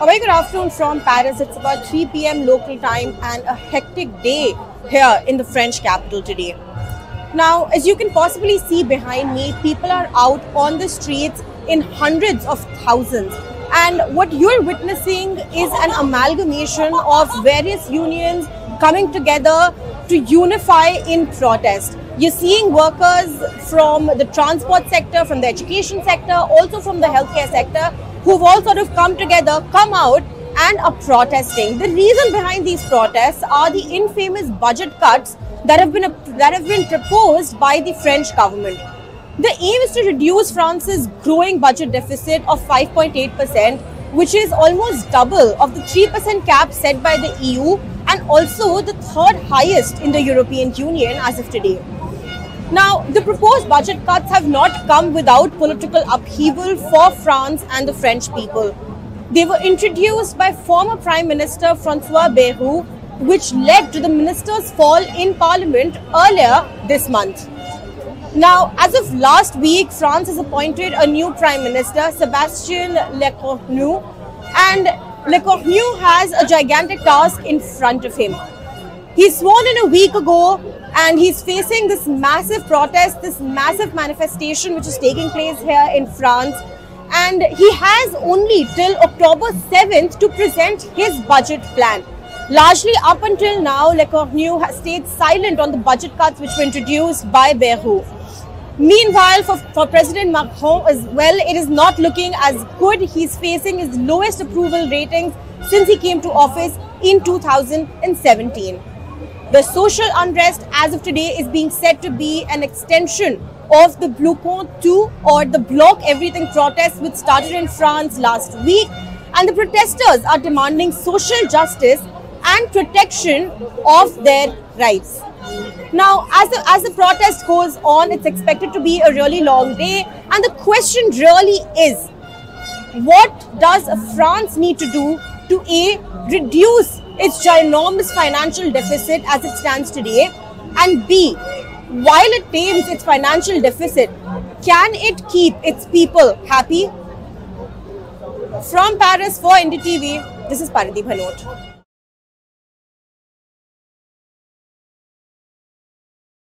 A very good afternoon from Paris. It's about 3 p.m. local time and a hectic day here in the French capital today. Now, as you can possibly see behind me, people are out on the streets in hundreds of thousands. And what you're witnessing is an amalgamation of various unions coming together to unify in protest. You're seeing workers from the transport sector, from the education sector, also from the healthcare sector, who've all sort of come together, come out and are protesting. The reason behind these protests are the infamous budget cuts that have been proposed by the French government. The aim is to reduce France's growing budget deficit of 5.8%, which is almost double of the 3% cap set by the EU and also the third highest in the European Union as of today. Now, the proposed budget cuts have not come without political upheaval for France and the French people. They were introduced by former Prime Minister François Bayrou, which led to the minister's fall in Parliament earlier this month. Now, as of last week, France has appointed a new Prime Minister, Sébastien Lecornu, and Lecornu has a gigantic task in front of him. He's sworn in a week ago and he's facing this massive protest, this massive manifestation which is taking place here in France. And he has only till October 7th to present his budget plan. Largely up until now, Lecornu has stayed silent on the budget cuts which were introduced by Bayrou. Meanwhile, for President Macron as well, it is not looking as good. He's facing his lowest approval ratings since he came to office in 2017. The social unrest as of today is being said to be an extension of the Bloquons II or the Block Everything protests which started in France last week, and the protesters are demanding social justice and protection of their rights. Now, as the protest goes on, it's expected to be a really long day, and the question really is, what does France need to do to A, reduce its ginormous financial deficit as it stands today, and B, while it tames its financial deficit, can it keep its people happy? From Paris for NDTV, this is Paridhi Bhanot.